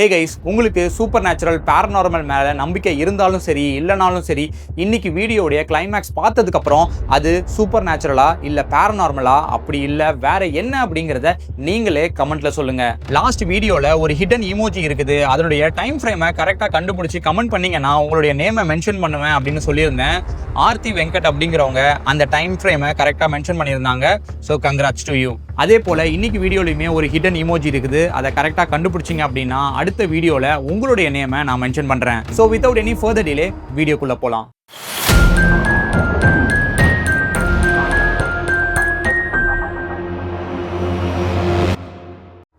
Hey guys, உங்களுக்கு super natural paranormal மேலே நம்பிக்கை இருந்தாலும் சரி இல்லைனாலும் சரி, இன்னைக்கு வீடியோடைய கிளைமேக்ஸ் பார்த்ததுக்கப்புறம் அது சூப்பர் நேச்சுரலா இல்லை பேரநார்மலா, அப்படி இல்லை வேற என்ன அப்படிங்கிறத நீங்களே கமெண்ட்ல சொல்லுங்க. லாஸ்ட் வீடியோவில் ஒரு ஹிடன் இமோஜி இருக்குது, அதனுடைய டைம் ஃப்ரேமை கரெக்டாக கண்டுபிடிச்சி கமெண்ட் பண்ணீங்கன்னா உங்களுடைய நேமை மென்ஷன் பண்ணுவேன் அப்படின்னு சொல்லியிருந்தேன். ஆர்த்தி வெங்கட் அப்படிங்கிறவங்க அந்த டைம் ஃப்ரேமை கரெக்டாக மென்ஷன் பண்ணியிருந்தாங்க. So congrats to you. அதே போல் இன்னைக்கு வீடியோலையுமே ஒரு ஹிடன் இமோஜி இருக்குது, அதை கரெக்டாக கண்டுபிடிச்சிங்க அப்படின்னா அடுத்த வீடியோவில் உங்களுடைய நேமை நான் மென்ஷன் பண்ணுறேன். So without any further delay வீடியோக்குள்ளே போகலாம்.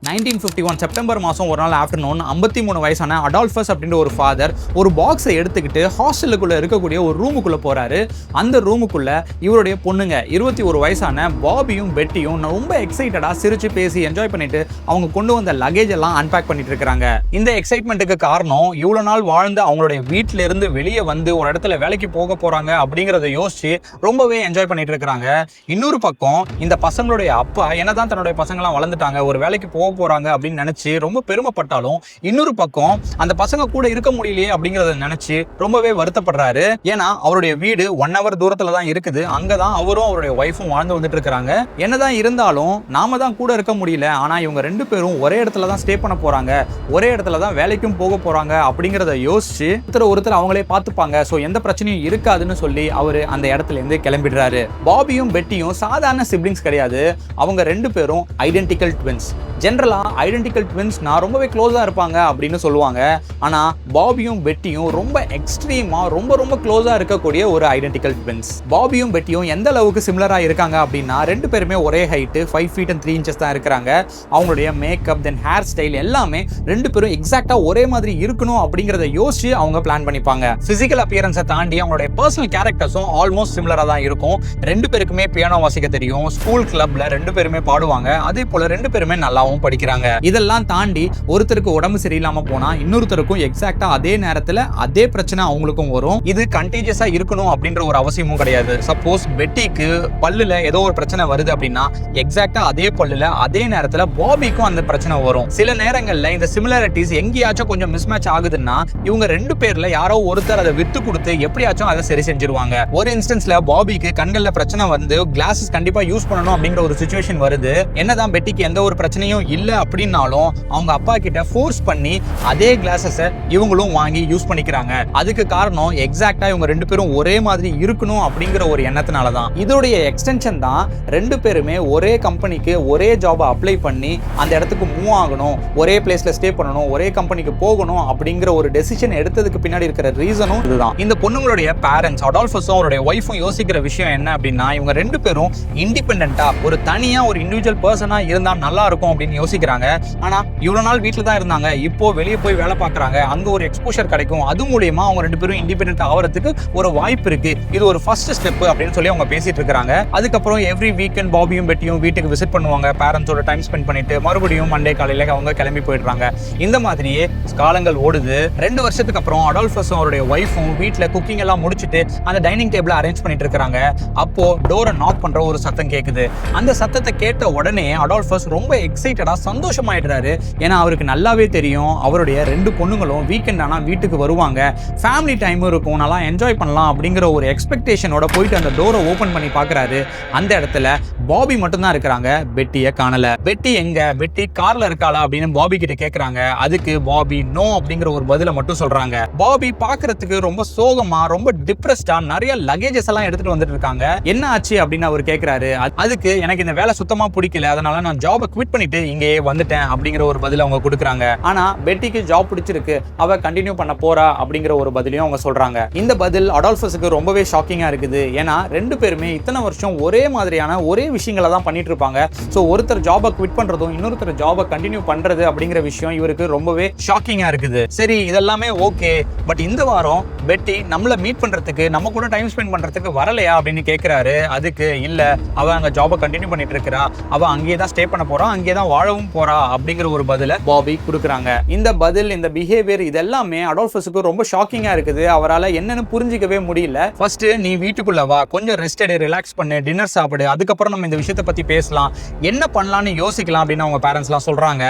1951 செப்டம்பர் மாதம் ஒரு நாள் ஆஃப்டர்நூன் 53 வயசான அடால்ஃபஸ் அப்படின்ற ஒரு ஃபாதர் ஒரு பாக்ஸை எடுத்துக்கிட்டு ஹாஸ்டலுக்குள்ளே இருக்கக்கூடிய ஒரு ரூமுக்குள்ளே போகிறாரு. அந்த ரூமுக்குள்ளே இவருடைய பொண்ணுங்க 21 வயசான பாபியும் பெட்டியும் ரொம்ப எக்ஸைட்டடாக சிரித்து பேசி என்ஜாய் பண்ணிட்டு அவங்க கொண்டு வந்த லக்கேஜ் எல்லாம் அன்பேக் பண்ணிட்டு இருக்கிறாங்க. இந்த எக்ஸைட்மெண்ட்டுக்கு காரணம் இவ்வளோ நாள் வாழ்ந்து அவங்களுடைய வீட்டில இருந்து வெளியே வந்து ஒரு இடத்துல வேலைக்கு போக போகிறாங்க அப்படிங்கிறத யோசிச்சு ரொம்பவே என்ஜாய் பண்ணிட்டு இருக்கிறாங்க. இன்னொரு பக்கம் இந்த பசங்களுடைய அப்பா என்னதான் தன்னுடைய பசங்களாம் வளர்ந்துட்டாங்க, ஒரு வேலைக்கு போக போறாங்க அப்படின்னு நினைச்சு ரொம்ப பெருமைப்பட்டாலும் இன்னொரு பக்கம் அந்த பசங்க கூட இருக்க முடியலையே அப்படிங்கறத நினைச்சு ரொம்பவே வருத்தப்படுறாரு. ஏன்னா அவருடைய வீடு 1 hour தூரத்துல தான் இருக்குது, அங்கதான் அவரும் அவருடைய ஒய்ஃபும் வாழ்ந்து வந்துட்டு இருக்காங்க. என்னதான் இருந்தாலும் நாம தான் கூட இருக்க முடியல, ஆனா இவங்க 2 பேரும் ஒரே இடத்துல தான் ஸ்டே பண்ண போறாங்க, ஒரே இடத்துல தான் வேலைக்கும் போக போறாங்க அப்படிங்கறத யோசிச்சு ஒருத்தர் அவங்களே பார்த்துப்பாங்க, சோ எந்த பிரச்சனையும் இருக்காதுன்னு சொல்லி அவரு அந்த இடத்துல இருந்து கிளம்பிடுறாரு. பாபியும் பெட்டியும் சாதாரண சிப்ளிங்ஸ் கிடையாது, அவங்க 2 பேரும் ஐடென்டிக்கல் ட்வின்ஸ். ஜென்ரலா ஐடென்டிக்கல் ட்வின்ஸ்னா ரொம்பவே க்ளோஸா இருப்பாங்க அப்படின்னு சொல்லுவாங்க. ஆனா பாபியும் பெட்டியும் ரொம்ப எக்ஸ்ட்ரீமா ரொம்ப க்ளோஸா இருக்கக்கூடிய ஒரு ஐடென்டிக்கல் ட்வின்ஸ். பாபியும் பெட்டியும் எந்த அளவுக்கு சிமிலரா இருக்காங்க அப்படின்னா 2 பேருமே ஒரே ஹைட் 5 feet and 3 inches தான் இருக்கிறாங்க. அவங்களுடைய மேக்கப் தென் ஹேர் ஸ்டைல் எல்லாமே 2 பேரும் எக்ஸாக்டா ஒரே மாதிரி இருக்கணும் அப்படிங்கறத யோசிச்சு அவங்க பிளான் பண்ணிப்பாங்க. பிசிக்கல் அப்பியரன்ஸை தாண்டி அவங்களுடைய பர்சனல் கேரக்டர்ஸும் ஆல்மோஸ்ட் சிமிலரா தான் இருக்கும். 2 பேருக்குமே பியானோ வாசிக்க தெரியும், ஸ்கூல் கிளப்ல 2 பேருமே பாடுவாங்க, அதே போல 2 பேருமே நல்லாவும் படிக்கிறாங்க. இதெல்லாம் தாண்டி ஒருத்தருக்கு உடம்பு சரியில்லாம போனா இன்னொருத்தருக்கும் எக்ஸாக்ட்டா அதே நேரத்துல அதே பிரச்சனை அவங்களுக்கும் வரும். இது கண்டேஜியஸா இருக்கணும் அப்படின்ற ஒரு அவசியமும் கிடையாது. சப்போஸ் பெட்டிக்கு பல்லுல ஏதோ ஒரு பிரச்சனை வருது அப்படின்னா எக்ஸாக்ட்டா அதே பல்லுல அதே நேரத்துல பாபிக்கும் அந்த பிரச்சனை வரும். சில நேரங்கள்ல இந்த சிமிலாரிட்டிஸ் எங்கேயாச்சும் கொஞ்சம் மிஸ்மேட்ச் ஆகுதுன்னா இவங்க 2 பேர்ல யாரோ ஒருத்தர் அதை விட்டு கொடுத்து எப்படியாச்சும் அதை சரி செஞ்சிருவாங்க. ஒரு இன்ஸ்டன்ஸ்ல பாபிக்கு கண்கள்ல பிரச்சனை வந்து கிளாஸஸ் கண்டிப்பா யூஸ் பண்ணணும் அப்படிங்கிற ஒரு சிச்சுவேஷன் வருது. என்னதான் பெட்டிக்கு எந்த ஒரு பிரச்சனையும் இல்ல அப்படின்னாலும் அவங்க அப்பா கிட்ட ஃபோர்ஸ் பண்ணி அதே கிளாஸஸ் இவங்களும் வாங்கி யூஸ் பண்ணிக்கிறாங்க. அதுக்கு காரணம் எக்ஸாக்ட்டா இவங்க 2 பேரும் ஒரே மாதிரி இருக்கணும் அப்படிங்கிற ஒரு எண்ணத்தினால தான். இதோடைய எக்ஸ்டென்ஷன் தான் 2 பேருமே ஒரே கம்பெனிக்கு ஒரே ஜாபை அப்ளை பண்ணி அந்த இடத்துக்கு மூவ் ஆகணும், ஒரே பிளேஸ்ல ஸ்டே பண்ணணும், ஒரே கம்பெனிக்கு போகணும் அப்படிங்கிற ஒரு டெசிஷன் எடுத்ததுக்கு பின்னாடி இருக்கிற ரீசனும் இதுதான். இந்த பொண்ணுங்களுடைய பேரண்ட்ஸ் அடால்ஃபஸும் அவருடைய ஒய்ஃபும் யோசிக்கிற விஷயம் என்ன அப்படின்னா இவங்க 2 பேரும் இண்டிபெண்டன்ட்டா ஒரு தனியா ஒரு இண்டிவிஜுவல் பர்சனா இருந்தா நல்லா இருக்கும் அப்படின்னு யோசிக்கிறாங்க. ஆனா இவ்வளவு நாள் வீட்டுல தான் இருந்தாங்க, இப்போ வெளியே போய் வேலை பார்க்கறாங்க, அங்க ஒரு எக்ஸ்போஷர் கிடைக்கும், அது மூலமா அவங்க 2 பேரும் இண்டிபெண்டன்ட் ஆகிறதுக்கு ஒரு வாய்ப்பு இருக்கு, இது ஒரு ஃபர்ஸ்ட் ஸ்டெப் அப்படின்னு சொல்லி அவங்க பேசிட்டு இருக்காங்க. அதுக்கப்புறம் எவ்ரி வீக்கெண்ட் பாபியும் பெட்டியும் வீட்டுக்கு விசிட் பண்ணுவாங்க, பேரண்ட்ஸோட டைம் ஸ்பெண்ட் பண்ணிட்டு மறுபடியும் மண்டே காலையில அவங்க கிளம்பி போயிடுறாங்க. இந்த மாதிரியே காலங்கள் ஓடுது. 2 வருஷத்துக்கு அப்புறம் அடால்ஃபஸும் அவருடைய ஒய்ஃபும் வீட்டுல குக்கிங் எல்லாம் முடிச்சுட்டு அந்த டைனிங் டேபிள் அரேஞ்ச் பண்ணிட்டு இருக்காங்க. அப்போ டோரை நாக் பண்ற ஒரு சத்தம் கேக்குது. அந்த சத்தத்தை கேட்ட உடனே அடால்ஃபஸ் ரொம்ப எக்ஸைட்டடா சந்தோஷமாயிடுறாரு. ஏன்னா அவருக்கு நல்லாவே தெரியும் அவருடைய 2 பொண்ணுங்களும் வீக்கெண்ட் ஆனா வீட்டுக்கு வருவாங்க, ஃபேமிலி டைம் இருக்கும், நல்லா என்ஜாய் பண்ணலாம் அப்படிங்கிற ஒரு எக்ஸ்பெக்டேஷனோட போயிட்டு அந்த டோரை ஓபன் பண்ணி பாக்குறாரு. அந்த இடத்துல பாபி மட்டும் தான் இருக்கிறாங்க, பெட்டியை காணல. பெட்டி எங்க, பெட்டி கார்ல இருக்காளா அப்படின்னு பாபி கிட்ட கேக்குறாங்க. அதுக்கு பாபி நோ அப்படிங்கிற ஒரு பதில மட்டும் சொல்றாங்க. பாபி பாக்குறதுக்கு ரொம்ப சோகமா ரொம்ப டிப்ரெஸ்டா நிறைய லக்கேஜஸ் எல்லாம் எடுத்துட்டு வந்துட்டு இருக்காங்க. என்ன ஆச்சு அப்படின்னு அவர் கேக்குறாரு. அதுக்கு எனக்கு இந்த வேலை சுத்தமா பிடிக்கல, அதனால நான் ஜாபை குவிட் பண்ணிட்டு இங்கே வந்துட்டேன் அப்படிங்கிற ஒரு பதில அவங்க கொடுக்குறாங்க. ஆனா பெட்டிக்கு ஜாப் பிடிச்சிருக்கு, அவ கண்டினியூ பண்ண போறா அப்படிங்கிற ஒரு பதிலையும் அவங்க சொல்றாங்க. இந்த பதில் அடால்ஃபஸுக்கு ரொம்பவே ஷாக்கிங்கா இருக்குது. ஏன்னா 2 பேருமே இத்தனை வருஷம் ஒரே மாதிரியான ஒரே விஷயங்களை தான் பண்ணிட்டு இருப்பாங்க. சோ ஒருத்தர் ஜாபை குவிட் பண்றதும் இன்னொருத்தர் ஜாபை கண்டினியூ பண்றது அப்படிங்கிற விஷயம் இவருக்கு ரொம்பவே ஷாக்கிங்கா இருக்குது. சரி இதெல்லாமே ஓகே, பட் இந்த வாரம் பெட்டி நம்மள மீட் பண்றதுக்கு நம்ம கூட டைம் ஸ்பெண்ட் பண்றதுக்கு வரலையா அப்படின்னு கேட்கிறாரு. அதுக்கு இல்ல, அவ அங்க ஜாபை கண்டினியூ பண்ணிட்டு இருக்கா, அவ அங்கேயே தான் ஸ்டே பண்ண போறா, அங்கேயே தான் வாழவும் சாப்பிடவும் போறா அப்படிங்கிற ஒரு பதில பாபி கொடுக்குறாங்க. இந்த பதில், இந்த பிஹேவியர் இதெல்லாமே அடால்ஃபஸுக்கு ரொம்ப ஷாக்கிங்கா இருக்குது. அவரால் என்னன்னு புரிஞ்சிக்கவே முடியல. ஃபர்ஸ்ட் நீ வீட்டுக்குள்ள வா, கொஞ்சம் ரெஸ்ட் எடு, ரிலாக்ஸ் பண்ணு, டின்னர் சாப்பிடு, அதுக்கப்புறம் நம்ம இந்த விஷயத்தை பத்தி பேசலாம், என்ன பண்ணலாம்னு யோசிக்கலாம் அப்படின்னு அவங்க பேரண்ட்ஸ்லாம் சொல்றாங்க.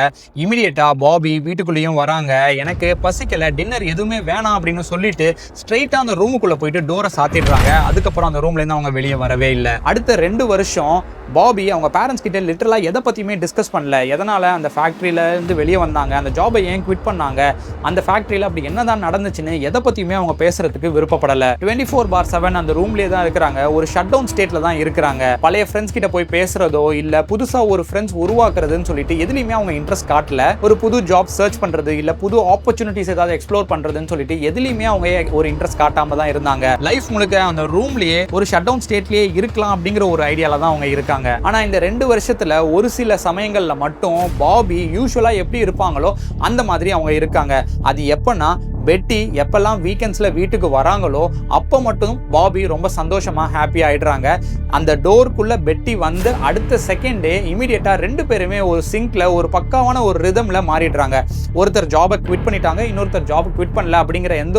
இமிடியேட்டா பாபி வீட்டுக்குள்ளேயும் வராங்க. எனக்கு பசிக்கல, டின்னர் எதுவுமே வேணாம் அப்படின்னு சொல்லிட்டு ஸ்ட்ரெயிட்டா அந்த ரூமுக்குள்ள போயிட்டு டோரை சாத்திடுறாங்க. அதுக்கப்புறம் அந்த ரூம்ல இருந்து அவங்க வெளியே வரவே இல்லை. அடுத்த 2 வருஷம் பாபி அவங்க பேரண்ட்ஸ் கிட்ட லிட்டரலா எதை பத்தியுமே டிஸ்கஸ் பண்ணல. எதனால அந்த ஃபேக்டரியில இருந்து வெளியே வந்தாங்க, அந்த ஜாபை ஏன் குவிட் பண்ணாங்க, அந்த ஃபேக்டரியில அப்படி என்னதான் நடந்துச்சுன்னு எதை பத்தியுமே அவங்க பேசுறதுக்கு விருப்பப்படல. 24/7 அந்த ரூம்லயே தான் இருக்கிறாங்க. ஒரு ஷட் டவுன் ஸ்டேட்ல தான் இருக்கிறாங்க. பழைய ஃப்ரெண்ட்ஸ் கிட்ட போய் பேசுறதோ இல்ல புதுசா ஒரு ஃப்ரெண்ட்ஸ் உருவாக்குறதுன்னு சொல்லிட்டு எதுலையுமே அவங்க இன்ட்ரெஸ்ட் காட்டல. ஒரு புது ஜாப் சர்ச் பண்றது இல்ல புது ஆப்பர்ச்சுனிட்டிஸ் ஏதாவது எக்ஸ்ப்ளோர் பண்றதுன்னு சொல்லிட்டு எதுலையுமே அவங்க ஒரு இன்ட்ரெஸ்ட் காட்டாம தான் இருந்தாங்க. லைஃப் முழுக்க அந்த ரூம்லயே ஒரு ஷட் டவுன் ஸ்டேட்லயே இருக்கலாம் அப்படிங்கிற ஒரு ஐடியால தான் அவங்க இருக்காங்க. ஆனா இந்த 2 வருஷத்துல ஒரு சில சமயங்கள்ல மட்டும் பாபி யூசுவலா எப்படி இருப்பாங்களோ அந்த மாதிரி அவங்க இருக்காங்க. அது எப்பன்னா பெட்டி எப்பெல்லாம் வீக்கெண்ட்ஸ்ல வீட்டுக்கு வராங்களோ அப்போ மட்டும் பாபி ரொம்ப சந்தோஷமா ஹாப்பி ஆயிடுறாங்க. அந்த டோருக்குள்ள பெட்டி வந்து அடுத்த செகண்டே இமீடியட்டா 2 பேருமே ஒரு சிங்க்ல ஒரு பக்காவான ஒரு ரிதம்ல மாறிடுறாங்க. ஒருத்தர் ஜாபை குவிட் பண்ணிட்டாங்க, இன்னொருத்தர் ஜாபை குவிட் பண்ணல அப்படிங்கிற எந்த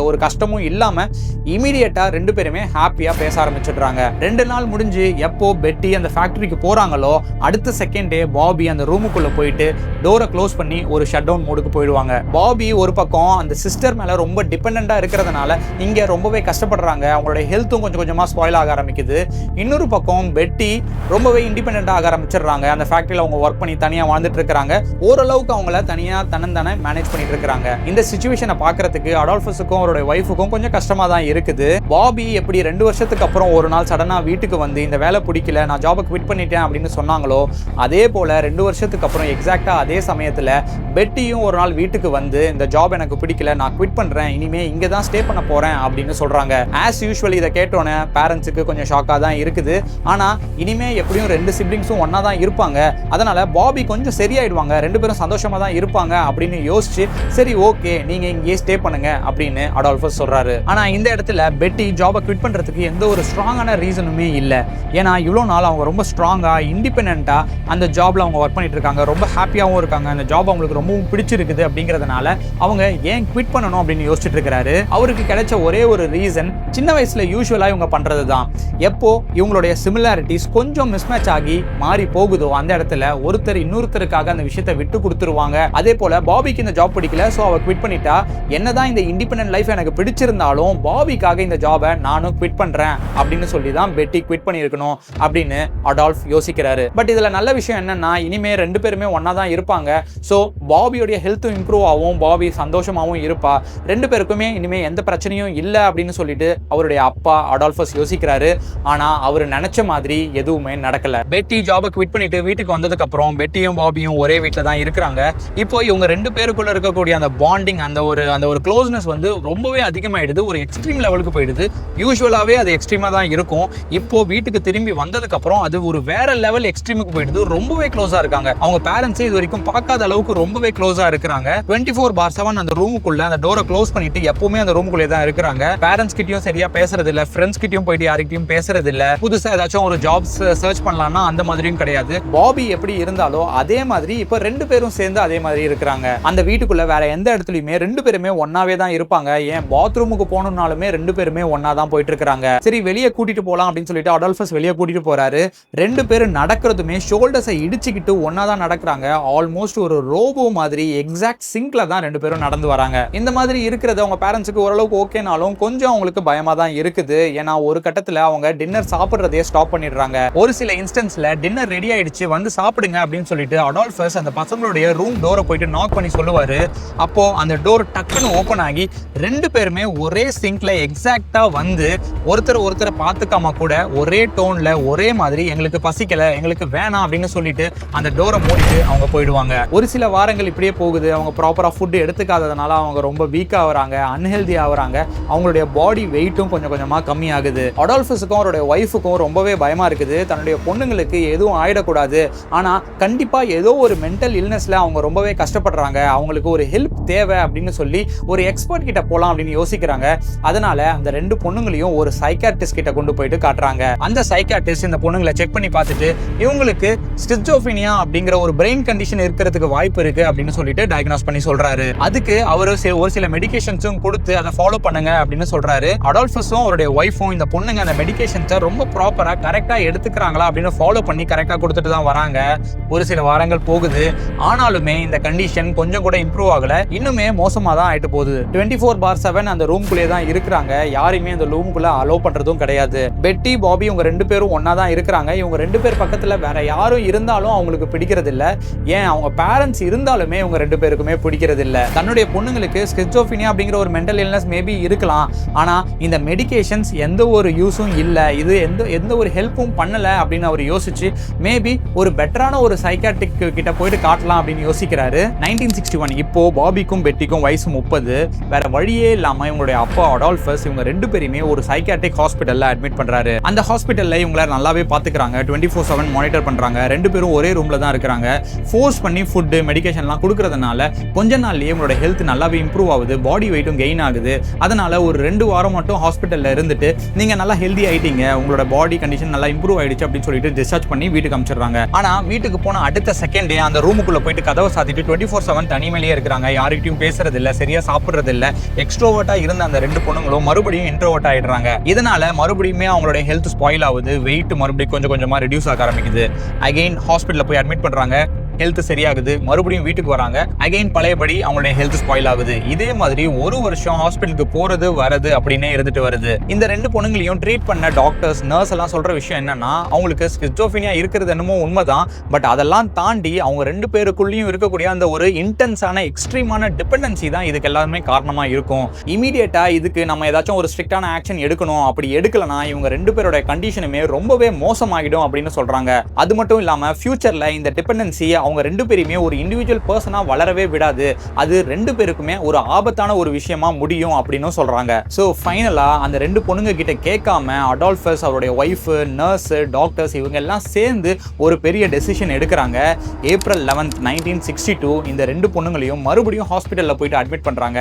ஒரு கஷ்டமும் இல்லாம இமீடியட்டா 2 பேருமே ஹாப்பியா பேச ஆரம்பிச்சிடுறாங்க. 2 நாள் முடிஞ்சு எப்போ பெட்டி அந்த ஃபேக்டரிக்கு போறாங்களோ அடுத்த செகண்டே பாபி அந்த ரூமுக்குள்ள போயிட்டு டோரை க்ளோஸ் பண்ணி ஒரு ஷட் டவுன் மோடுக்கு போயிடுவாங்க. பாபி ஒரு பக்கம் அந்த சிஸ்டர் மேல ரொம்ப டிபெண்டண்டா இருக்கிறதுனால இங்க ரொம்பவே கஷ்டப்படுறாங்க. அவங்களோட ஹெல்த்தும் கொஞ்சம் கொஞ்சமா ஸ்பாயில் ஆக ஆரம்பிக்குது. இன்னொரு பக்கம் பெட்டி ரொம்பவே இண்டிபெண்டண்டா ஆக ஆரம்பிச்சிடுறாங்க. அந்த ஃபேக்டரியில அவங்க ஒர்க் பண்ணி தனியா வாழ்ந்துட்டு இருக்காங்க. ஓரளவுக்கு அவங்கள தனியா தன்னந்தானே மேனேஜ் பண்ணிட்டு இருக்காங்க. இந்த சிச்சுவேஷனை பாக்குறதுக்கு அடால்ஃபஸுக்கும் அவருடைய ஒய்ஃபுக்கும் கொஞ்சம் கஷ்டமா தான் இருக்குது. பாபி எப்படி 2 வருஷத்துக்கு அப்புறம் ஒரு நாள் சடனா வீட்டுக்கு வந்து இந்த வேலை பிடிக்கல, நான் ஜாபை குவிட் பண்ணிட்டேன் அப்படின்னு சொன்னாங்களோ அதே போல 2 வருஷத்துக்கு அப்புறம் எக்ஸாக்டா அதே சமயத்துல பெட்டியும் ஒரு நாள் வீட்டுக்கு வந்து இந்த ஜாப் எனக்கு பிடிக்கல, நான் குவிட் பண்றேன், இனிமே இங்க தான் ஸ்டே பண்ண போறேன் அப்படின்னு சொல்றாங்க. ஆஸ் யூஷுவல் இதை கேட்டோன்னே பேரண்ட்ஸுக்கு கொஞ்சம் ஷாக்கா தான் இருக்குது. ஆனா இனிமே எப்படியும் 2 சிப்ளிங்ஸும் ஒன்னா தான் இருப்பாங்க, அதனால பாபி கொஞ்சம் சரியாயிடுவாங்க, 2 பேரும் சந்தோஷமா தான் இருப்பாங்க அப்படின்னு யோசிச்சு சரி ஓகே நீங்க இங்கே ஸ்டே பண்ணுங்க அப்படின்னு அடால்ஃபஸ் சொல்றாரு. ஆனா இந்த இடத்துல பெட்டி ஜாபை குவிட் பண்றதுக்கு எந்த ஒரு ஸ்ட்ராங்கான ரீசனுமே இல்ல. ஏன்னா இவ்வளவு நாள் அவங்க ரொம்ப ஸ்ட்ராங்கா இண்டிபெண்டா அந்த ஜாப்ல அவங்க ஒர்க் பண்ணிட்டு இருக்காங்க, ரொம்ப ஹாப்பியாவும் இருக்காங்க, அந்த ஜாப் அவங்களுக்கு ரொம்பவும் பிடிச்சிருக்குது அப்படிங்கறதுனால அவங்க ஏன் குவிட் பண்ணணும் அப்படின்னு யோசிச்சுட்டு இருக்காரு. அவருக்கு கிடைச்ச ஒரே ஒரு ரீசன் சின்ன வயசுல யூசுவலா இவங்க பண்றது தான். எப்போ இவங்களுடைய சிமிலாரிட்டிஸ் கொஞ்சம் மிஸ்மேட்ச் ஆகி மாறி போகுதோ அந்த இடத்துல ஒருத்தர் இன்னொருத்தருக்காக அந்த விஷயத்தை விட்டு கொடுத்துருவாங்க. அதே போல பாபிக்கு இந்த ஜாப் பிடிக்கல, சோ அவ குவிட் பண்ணிட்டா. என்னதான் இந்த இண்டிபெண்டன்ட் லைஃப் எனக்கு பிடிச்சிருந்தாலும் பாபிக்காக இந்த ஜாபை நானும் குவிட் பண்றேன் அப்படின்னு சொல்லி தான் பெட்டி குவிட் பண்ணியிருக்கணும் அப்படின்னு அடால்ஃப் யோசிக்கிறாரு. பட் இதுல நல்ல விஷயம் என்னன்னா இனிமே 2 பேருமே ஒன்னா தான் இருப்பாங்க. சோ பாபியோடைய ஹெல்த்தும் இம்ப்ரூவ் ஆகும், பாபி சந்தோஷமாவும் இருப்பா, 2 பேருக்குமே இனிமே எந்த பிரச்சனையும் இல்ல அப்படின்னு சொல்லிட்டு அவருடைய அப்பா அடால்ஃபஸ் யோசிக்கிறாரு. ஆனா அவர் நினைச்ச மாதிரி எதுவுமே நடக்கல. பெட்டி ஜாபை குவிட் பண்ணிட்டு வீட்டுக்கு வந்ததுக்கு அப்புறம் பெட்டியும் பாபியும் ஒரே வீட்டில் தான் இருக்கிறாங்க. இப்போ இவங்க 2 பேருக்குள்ள இருக்கக்கூடிய அந்த பாண்டிங், அந்த ஒரு க்ளோஸ்னஸ் வந்து ரொம்பவே அதிகமாயிடுது, ஒரு எக்ஸ்ட்ரீம் லெவலுக்கு போயிடுது. யூசுவலாவே அது எக்ஸ்ட்ரீமா தான் இருக்கும். இப்போ வீட்டுக்கு திரும்பி வந்ததுக்கு அப்புறம் அது ஒரு வேற லெவல் எக்ஸ்ட்ரீமுக்கு போயிடுது. ரொம்பவே க்ளோஸா இருக்காங்க. அவங்க பேரண்ட்ஸே இது வரைக்கும் பார்க்காத அளவுக்கு ரொம்பவே க்ளோஸா இருக்கிறாங்க. 24/7 அந்த ரூமுக்குள்ள அந்த டோரை க்ளோஸ் பண்ணிட்டு எப்பவுமே அந்த ரூமுக்குள்ளே தான் இருக்கிறாங்க. பேரண்ட்ஸ் கிட்டயும் சரியா பேசுறது இல்ல, ஃப்ரெண்ட்ஸ் கிட்டயும் போயிட்டு யார்கிட்டயும் பேசுறது இல்ல, புதுசா ஏதாச்சும் ஒரு ஜாப்ஸ் சர்ச் பண்ணலாம்னா அந்த மாதிரியும் கிடையாது. பாபி எப்படி இருந்தாலோ அதே மாதிரி இப்ப 2 பேரும் சேர்ந்து அதே மாதிரி இருக்கிறாங்க. அந்த வீட்டுக்குள்ள வேற எந்த இடத்துலயுமே 2 பேருமே ஒன்னாவே தான் இருப்பாங்க. ஏன் பாத்ரூமுக்கு போகணும்னாலுமே 2 பேருமே ஒன்னா தான் போயிட்டு இருக்காங்க. சரி வெளியே கூட்டிட்டு போலாம் அப்படின்னு சொல்லிட்டு அடால்ஃபஸ் வெளியே கூட்டிட்டு போறாரு. 2 பேரும் நடக்கிறதுமே ஷோல்டர்ஸை இடிச்சுக்கிட்டு ஒன்னா தான் நடக்கிறாங்க. ஆல்மோஸ்ட் ஒரு ரோபோ மாதிரி எக்ஸாக்ட் சிங்க்ல தான் 2 பேரும் நடந்து வராங்க. இந்த மாதிரி இருக்கிறது அவங்க பேரண்ட்ஸுக்கு ஓரளவுக்கு ஓகேனாலும் கொஞ்சம் அவங்களுக்கு பயமா தான் இருக்குது. ஏன்னா ஒரு கட்டத்துல அவங்க டின்னர் சாப்பிடுறதே ஸ்டாப் பண்ணிடுறாங்க. ஒரு சில இன்ஸ்டன்ஸ்ல டின்னர் ரெடி ஆயிடுச்சு வந்து சாப்பிடுங்க அப்படின்னு சொல்லிட்டு அடால்ஃபஸ் அந்த பசங்களுடைய ரூம் டோரை போயிட்டு நாக் பண்ணி சொல்லுவாரு. அப்போ அந்த டோர் டக்குன்னு ஓபன் ஆகி 2 பேருமே ஒரே சிங்க்ல எக்ஸாக்டா வந்து ஒருத்தரை பார்த்துக்காம கூட ஒரே டோன்ல ஒரே மாதிரி எங்களுக்கு பசிக்கல, எங்களுக்கு வேணாம் அப்படின்னு சொல்லிட்டு அந்த டோரை மூடிட்டு அவங்க போயிடுவாங்க. ஒரு சில வாரங்கள் இப்படியே போகுது. அவங்க ப்ராப்பரா ஃபுட் எடுத்துக்காததுனால அவங்க அவங்க ரொம்ப வீக்காக ஆகுறாங்க, அன்ஹெல்தி ஆகுறாங்க, அவங்களுடைய பாடி வெயிட்டும் கொஞ்சம் கொஞ்சமாக கம்மியாகுது. அடால்ஃபஸுக்கும் அவருடைய ஒய்ஃபுக்கும் ரொம்பவே பயமாக இருக்குது. தன்னுடைய பொண்ணுங்களுக்கு எதுவும் ஆயிடக்கூடாது, ஆனால் கண்டிப்பாக ஏதோ ஒரு மென்டல் இல்னஸில் அவங்க ரொம்பவே கஷ்டப்படுறாங்க, அவங்களுக்கு ஒரு ஹெல்ப் தேவை அப்படின்னு சொல்லி ஒரு எக்ஸ்பர்ட் கிட்ட போகலாம் அப்படின்னு யோசிக்கிறாங்க. அதனால அந்த 2 பொண்ணுங்களையும் ஒரு சைக்காட்ரிஸ்ட் கிட்ட கொண்டு போயிட்டு காட்டுறாங்க. அந்த சைக்காட்ரிஸ்ட் இந்த பொண்ணுங்களை செக் பண்ணி பார்த்துட்டு இவங்களுக்கு ஸ்கிசோஃப்ரினியா அப்படிங்கிற ஒரு பிரெயின் கண்டிஷன் இருக்கிறதுக்கு வாய்ப்பு இருக்கு அப்படின்னு சொல்லிட்டு டயக்னோஸ் பண்ணி சொல்றாரு. அதுக்கு அவர் ஒரு சில மெடிகேஷன்ஸும் கொடுத்து அதை ஃபாலோ பண்ணுங்க அப்படின்னு சொல்றாரு. அடால்ஃபஸும் அவருடைய ஒய்ஃபும் இந்த பொண்ணுங்க அந்த மெடிகேஷன்ஸை ரொம்ப ப்ராப்பரா கரெக்டா எடுத்துக்கிறாங்களா அப்படின்னு ஃபாலோ பண்ணி கரெக்டா கொடுத்துட்டு தான் வராங்க. ஒரு சில வாரங்கள் போகுது, ஆனாலுமே இந்த கண்டிஷன் கொஞ்சம் கூட இம்ப்ரூவ் ஆகல, இன்னுமே மோசமா தான் ஆயிட்டு போகுது. 24/7 அந்த ரூம்குள்ளே தான் இருக்கிறாங்க, யாரையுமே அந்த ரூம்குள்ள அலோ பண்றதும் கிடையாது. பெட்டி, பாபி இவங்க 2 பேரும் ஒன்னா தான் இருக்கிறாங்க. இவங்க 2 பேர் பக்கத்துல வேற யாரும் இருந்தாலும் அவங்களுக்கு பிடிக்கிறது இல்ல. ஏன் அவங்க பேரண்ட்ஸ் இருந்தாலுமே இவங்க 2 பேருக்குமே பிடிக்கிறது இல்ல. தன்னுடைய பொண்ணுங்களுக்கு ஸ்கிசோஃப்ரினியா அப்படிங்கிற ஒரு மென்டல் இல்னஸ் மேபி இருக்கலாம், ஆனா இந்த மெடிகேஷன்ஸ் எந்த ஒரு யூஸும் இல்ல, இது எந்த ஒரு ஹெல்ப்பும் பண்ணல அப்படின்னு அவர் யோசிச்சு மேபி ஒரு பெட்டரான ஒரு சைக்காட்ரிக் கிட்ட போயிட்டு காட்டலாம் அப்படின்னு யோசிக்கிறாரு. 1961 இப்போ பாபிக்கும் பெட்டிக்கும் வயசு 30. வேற வழியே இல்லாம இவங்களுடைய அப்பா அடால்ஃபஸ் இவங்க 2 பேருமே ஒரு சைக்காட்ரிக் ஹாஸ்பிட்டல்ல அட்மிட் பண்றாரு. அந்த ஹாஸ்பிட்டல்ல இவங்கள நல்லாவே பாத்துக்கிறாங்க, 24/7 மானிட்டர் பண்றாங்க. 2 பேரும் ஒரே ரூம்ல தான் இருக்காங்க. ஃபோர்ஸ் பண்ணி ஃபுட் மெடிகேஷன்லாம் கொடுக்கறதுனால கொஞ்ச நாள்லயே இவங்களோட ஹெல்த் நல்லாவே இம்ப்ரூவ் ஆகுது, பாடி வெயிட்டும் கெயின் ஆகுது. அதனால ஒரு 2 வாரம் மட்டும் ஹாஸ்பிட்டல்ல இருந்துட்டு நீங்க நல்லா ஹெல்தி ஆயிட்டீங்க, உங்களோட பாடி கண்டிஷன் நல்லா இம்ப்ரூவ் ஆயிடுச்சு அப்படின்னு சொல்லிட்டு டிஸ்சார்ஜ் பண்ணி வீட்டுக்கு அனுப்பிச்சிடுறாங்க. ஆனா வீட்டுக்கு போன அடுத்த செகண்டே அந்த ரூமுக்குள்ள போயிட்டு கதவை சாத்திட்டு 24/7 தனிமையிலேயே இருக்காங்க. யார்கிட்டயும் பேசுறது இல்ல, சரியா சாப்பிடுறது இல்ல. எக்ஸ்ட்ரோவர்ட்டா இருந்த அந்த 2 பொண்ணுங்களும் மறுபடியும் இன்ட்ரோவர்ட் ஆயிடுறாங்க. இதனால மறுபடியுமே அவங்களோட ஹெல்த் ஸ்பாயில் ஆகுது, வெயிட் மறுபடியும் கொஞ்சம் கொஞ்சமா ரெடியூஸ் ஆக ஆரம்பிக்குது. அகைன் ஹாஸ்பிட்டல்ல போய் அட்மிட் பண்றாங்க, ஹெல்த் சரியாகுது, மறுபடியும் வீட்டுக்கு வராங்க, அகைன் பழையபடி அவங்களுடைய ஹெல்த் ஸ்பாயில் ஆகுது. இதே மாதிரி ஒரு வருஷம் ஹாஸ்பிட்டலுக்கு போறது வரது அப்படின்னே இருந்துட்டு வருது. இந்த 2 பொண்ணுங்களையும் ட்ரீட் பண்ண டாக்டர்ஸ், நர்ஸ் எல்லாம் சொல்ற விஷயம் என்னன்னா, அவங்களுக்கு ஸ்கிசோஃப்ரினியா இருக்கிறது என்னமோ உண்மைதான், பட் அதெல்லாம் தாண்டி அவங்க 2 பேருக்குள்ளேயும் இருக்கக்கூடிய அந்த ஒரு இன்டென்ஸான எக்ஸ்ட்ரீமான டிபெண்டன்சி தான் இதுக்கு எல்லாருமே காரணமா இருக்கும். இமீடியட்டா இதுக்கு நம்ம ஏதாச்சும் ஒரு ஸ்ட்ரிக்டான ஆக்ஷன் எடுக்கணும், அப்படி எடுக்கலனா இவங்க 2 பேரோட கண்டிஷனுமே ரொம்பவே மோசமாகிடும் அப்படின்னு சொல்றாங்க. அது மட்டும் இல்லாம ஃபியூச்சர்ல இந்த டிபெண்டன்சி அவங்க 2 பேருமே ஒரு இண்டிவிஜுவல் பர்சனா வளரவே விடாது, அது 2 பேருக்குமே ஒரு ஆபத்தான ஒரு விஷயமா முடியும் அப்படின்னு சொல்றாங்க. சோ ஃபைனலா அந்த 2 பொண்ணுங்க கிட்ட கேட்காம அடால்ஃபஸ், அவருடைய ஒய்ஃப், நர்ஸ், டாக்டர்ஸ் இவங்க எல்லாம் சேர்ந்து ஒரு பெரிய டெசிஷன் எடுக்கிறாங்க. ஏப்ரல் 11, 1962 இந்த 2 பொண்ணுங்களையும் மறுபடியும் ஹாஸ்பிட்டல்ல போயிட்டு அட்மிட் பண்றாங்க.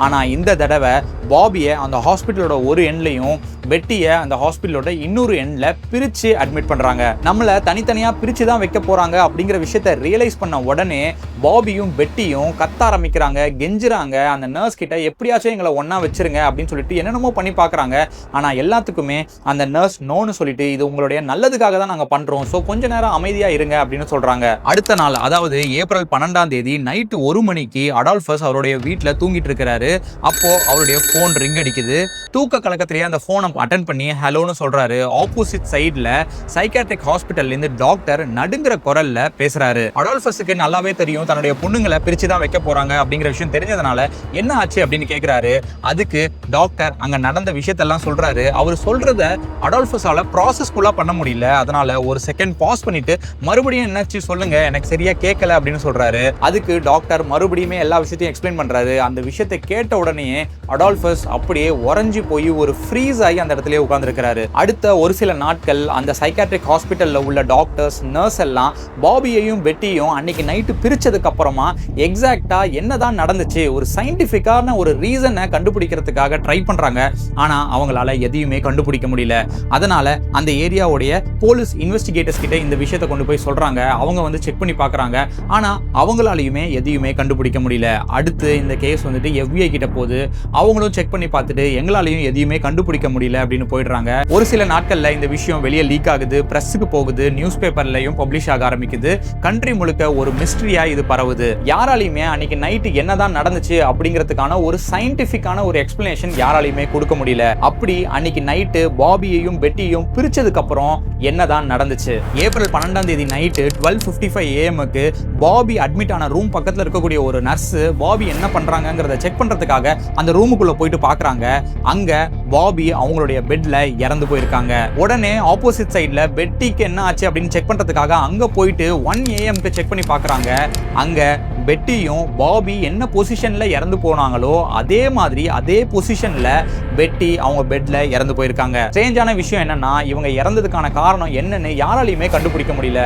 ஆனா இந்த தடவை பாபியை அந்த ஹாஸ்பிட்டலோட ஒரு எண்ட்லையும் பெட்டியை அந்த ஹாஸ்பிட்டலோட இன்னொரு எண்ட்ல பிரிச்சு அட்மிட் பண்றாங்க. நம்மள தனித்தனியா பிரிச்சு தான் வைக்க போறாங்க அப்படிங்கிற விஷயத்தை ரியலைஸ் பண்ண உடனே பாபியும் பெட்டியும் கத்த ஆரம்பிக்கிறாங்க, கெஞ்சுறாங்க அந்த நர்ஸ் கிட்ட, எப்படியாச்சும் எங்களை ஒண்ணா வச்சிருங்க அப்படின்னு சொல்லிட்டு என்னென்னமோ பண்ணி பாக்குறாங்க. ஆனா எல்லாத்துக்குமே அந்த நர்ஸ் நோன்னு சொல்லிட்டு, இது உங்களுடைய நல்லதுக்காக தான் நாங்க பண்றோம், சோ கொஞ்ச நேரம் அமைதியா இருங்க அப்படின்னு சொல்றாங்க. அடுத்த நாள், அதாவது ஏப்ரல் 12ஆம் தேதி நைட்டு 1 மணிக்கு அடால்ஃபஸ் அவருடைய வீட்டுல தூங்கிட்டு இருக்கிறாரு. அப்போ அவருடைய போன் ரிங் அடிக்குது. தூக்க கலக்கத்திலேயே அந்த போனை அட்டென்ட் பண்ணி ஹலோன்னு சொல்றாரு. ஆப்போசிட் சைட்ல சைக்காட்ரிக் ஹாஸ்பிட்டல்ல இருந்து டாக்டர் நடுங்கிற குரல்ல பேசுறாரு. அடால்ஃபஸுக்கு நல்லாவே தெரியும் தன்னுடைய பொண்ணுங்களை பிரிச்சு தான் வைக்க போறாங்க அப்படிங்கிற விஷயம் தெரிஞ்சதுனால என்ன ஆச்சு அப்படின்னு கேக்குறாரு. அதுக்கு டாக்டர் அங்க நடந்த விஷயத்தெல்லாம் சொல்றாரு. அவர் சொல்றத அடால்ஃபஸால ப்ராசஸ் ஃபுல்லா பண்ண முடியல, அதனால ஒரு செகண்ட் பாஸ் பண்ணிட்டு மறுபடியும் என்னாச்சு சொல்லுங்க, எனக்கு சரியா கேட்கல அப்படின்னு சொல்றாரு. அதுக்கு டாக்டர் மறுபடியுமே எல்லா விஷயத்தையும் எக்ஸ்பிளைன் பண்றாரு. அந்த விஷயத்தை கேட்ட உடனே அடால்ஃபஸ் அப்படியே உறைஞ்சி போய் ஒரு ஃப்ரீஸ் ஆகி அந்த இடத்துல உட்கார்ந்துருக்கிறாரு. அடுத்த ஒரு சில நாட்கள் அந்த சைக்காட்ரிக் ஹாஸ்பிட்டல்ல உள்ள டாக்டர்ஸ், நர்ஸ் எல்லாம் பாபியையும் பெட்டியும் அன்னைக்கு நைட்டு பிரிச்சதுக்கு அப்புறமா எக்ஸாக்டா என்னதான் நடந்துச்சு, ஒரு சயின்டிபிக்கான ஒரு ரீசனை கண்டுபிடிக்கிறதுக்காக ட்ரை பண்றாங்க. ஆனா அவங்களால எதையுமே கண்டுபிடிக்க முடியல. அதனால அந்த ஏரியாவுடைய போலீஸ் இன்வெஸ்டிகேட்டர்ஸ் கிட்ட இந்த விஷயத்தை கொண்டு போய் சொல்றாங்க. அவங்க வந்து செக் பண்ணி பாக்குறாங்க. ஆனா அவங்களாலையுமே எதையுமே கண்டுபிடிக்க முடியல. அடுத்து இந்த கேஸ் வந்துட்டு FBI கிட்ட போகுது. அவங்களும் செக் பண்ணி பார்த்துட்டு எங்களாலையும் எதையுமே கண்டுபிடிக்க முடியல அப்படின்னு போயிடுறாங்க. ஒரு சில நாட்கள்ல இந்த விஷயம் வெளியே லீக் ஆகுது, பிரஸ்ஸுக்கு போகுது, நியூஸ் பேப்பர்லயும் பப்ளிஷ் ஆக ஆரம்பிக்குது. கண்ட்ரி முழுக்க ஒரு மிஸ்ட்ரியா இது பரவுது. யாராலையுமே அன்னைக்கு நைட்டு என்னதான் நடந்துச்சு அப்படிங்கிறதுக்கான ஒரு சயின்டிபிக்கான ஒரு எக்ஸ்பிளனேஷன் யாராலையுமே கொடுக்க முடியல. அப்படி அன்னைக்கு நைட்டு பாபியையும் பெட்டியையும் பிரிச்சதுக்கு அப்புறம் என்னதான் நடந்துச்சு? ஏப்ரல் 12ஆம் தேதி நைட்டு 12:55 AM-க்கு பாபி அட்மிட் ஆன ரூம் பக்கத்துல இருக்கக்கூடிய ஒரு நர்ஸ் பாபி என்ன பண்றாங்கங்கறத செக் பண்றதுக்காக அந்த ரூமுக்குள்ள போயிட்டு பாக்குறாங்க. அங்க பாபி அவங்களுடைய பெட்ல இறந்து போயிருக்காங்க. உடனே ஆப்போசிட் சைடுல பெட்டிக்கு என்ன ஆச்சு அப்படின்னு செக் பண்றதுக்காக அங்க போயிட்டு 1 AM போட்டு செக் பண்ணி பார்க்குறாங்க. அங்க பெட்டியும் பாபி என்ன பொசிஷன்ல இறந்து போனாங்களோ அதே மாதிரி அதே பொசிஷன்ல பெட்டி அவங்க பெட்ல இறந்து போயிருக்காங்க. ஸ்ட்ரேஞ்சான விஷயம் என்னன்னா, இவங்க இறந்ததுக்கான காரணம் என்னன்னு யாராலையுமே கண்டுபிடிக்க முடியல.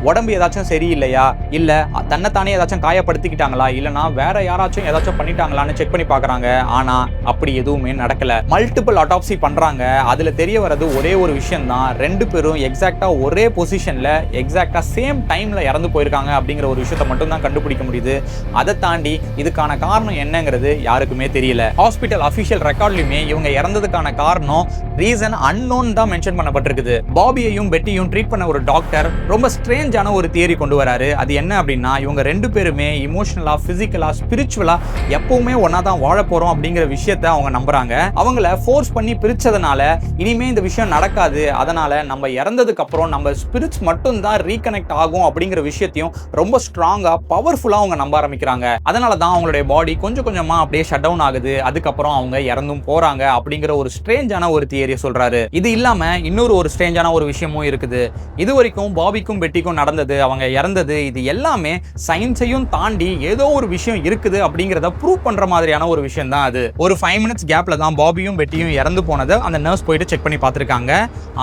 உடம்பு ஏதாச்சும் சரியில்லையா, இல்ல தன்னைத்தானே ஏதாச்சும் காயப்படுத்திக்கிட்டாங்களா, இல்லனா வேற யாராச்சும் ஏதாச்சும் பண்ணிட்டாங்களான்னு செக் பண்ணி பார்க்கறாங்க. ஆனா அப்படி எதுவுமே நடக்கல. மல்டிபிள் ஆட்டாப்சி பண்றாங்க. அதுல தெரிய வரது ஒரே ஒரு விஷயம் தான், ரெண்டு பேரும் எக்ஸாக்ட்டா ஒரே பொசிஷன்ல எக்ஸாக்ட்டா சேம் டைம்ல இறந்து போயிருக்காங்க அப்படிங்கிற ஒரு விஷயத்தை மட்டும் தான் கண்டுபிடிக்க முடியுது. அதை தாண்டி இதுக்கான காரணம் என்னங்கிறது யாருக்குமே தெரியல. ஹாஸ்பிட்டல் அபிஷியல் ரெக்கார்ட்லயுமே இவங்க இறந்ததுக்கான காரணம் ரீசன் அன்னோன் தான் மென்ஷன் பண்ணப்பட்டிருக்குது. பாபியையும் பெட்டியும் ட்ரீட் பண்ண ஒரு டாக்டர் ரொம்ப ஸ்ட்ரேஞ்சான ஒரு தியரி கொண்டு வராரு. அது என்ன அப்படின்னா, இவங்க ரெண்டு பேருமே இமோஷனலா, பிசிக்கலா, ஸ்பிரிச்சுவலா எப்பவுமே ஒன்னா தான் வாழ போறோம் அப்படிங்கிற விஷயத்தை அவங்க நம்புறாங்க. அவங்கள ஃபோர்ஸ் பண்ணி பிரிச்சதுனால இனிமே இந்த விஷயம் நடக்காது, அதனால நம்ம இறந்ததுக்கு அப்புறம் நம்ம ஸ்பிரிட்ஸ் மட்டும் தான் ரீகனெக்ட் ஆகும் அப்படிங்கிற விஷயத்தையும் ரொம்ப ஸ்ட்ராங்கா, பவர்ஃபுல்லா அவங்க நம்ப ஆரம்பிக்கிறாங்க. அதனால தான் அவங்களுடைய பாடி கொஞ்சம் கொஞ்சமா அப்படியே ஷட் டவுன் ஆகுது. அதுக்கப்புறம் அவங்க இறந்தும் போறாங்க அப்படிங்கிற ஒரு ஸ்ட்ரேஞ்சான ஒரு தியரியை சொல்றாரு. இது இல்லாம இன்னொரு ஒரு ஸ்ட்ரேஞ்சான ஒரு விஷயமும் இருக்குது. இது வரைக்கும் பாபிக்கும் பெட்டிக்கும் நடந்தது, அவங்க இறந்தது, இது எல்லாமே சயின்ஸையும் தாண்டி ஏதோ ஒரு விஷயம் இருக்குது அப்படிங்கறத ப்ரூவ் பண்ற மாதிரியான ஒரு விஷயம் தான் அது. ஒரு 5 மினிட்ஸ் கேப்ல தான் பாபியும் பெட்டியும் இறந்து போனதை அந்த நர்ஸ் போயிட்டு செக் பண்ணி பார்த்திருக்காங்க.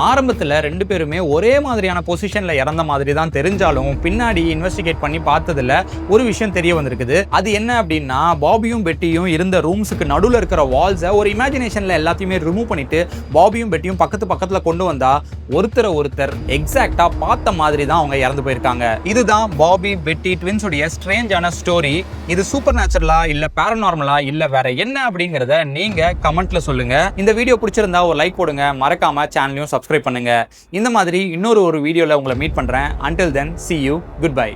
ஆரம்பத்துல ரெண்டு பேருமே ஒரே மாதிரியான பொசிஷன்ல இறந்த மாதிரி தான் தெரிஞ்சாலும் பின்னாடி இன்வெஸ்டிகேட் பண்ணி பார்த்ததுல ஒரு விஷயம் தெரிய வந்திருக்குது. அது என்ன அப்படின்னா, பாபியும் பெட்டியும் இருந்த ரூம்ஸுக்கு நடுவில் இருக்கிற வால்ஸை ஒரு இமேஜினேஷன்ல எல்லாத்தையுமே ரிமூவ் பண்ணிட்டு பாபியும் பெட்டியும் பக்கத்துல கொண்டு வந்தா ஒருத்தர் எக்ஸாக்ட்டா பார்த்த மாதிரி தான் அவங்க இறந்து போயிருக்காங்க. இதுதான் பாபி பெட்டி ட்வின்ஸ் உடைய ஸ்ட்ரேஞ்சான ஸ்டோரி. இது சூப்பர் நேச்சுரலா இல்ல பாராநார்மலா இல்ல வேற என்ன அப்படிங்கறத நீங்க கமெண்ட்ல சொல்லுங்க. இந்த வீடியோ பிடிச்சிருந்தா ஒரு லைக் போடுங்க, மறக்காம சேனலையும் சப்ஸ்கிரைப் பண்ணுங்க. இந்த மாதிரி இன்னொரு வீடியோல உங்களை மீட் பண்றேன். Until then, see you. Goodbye.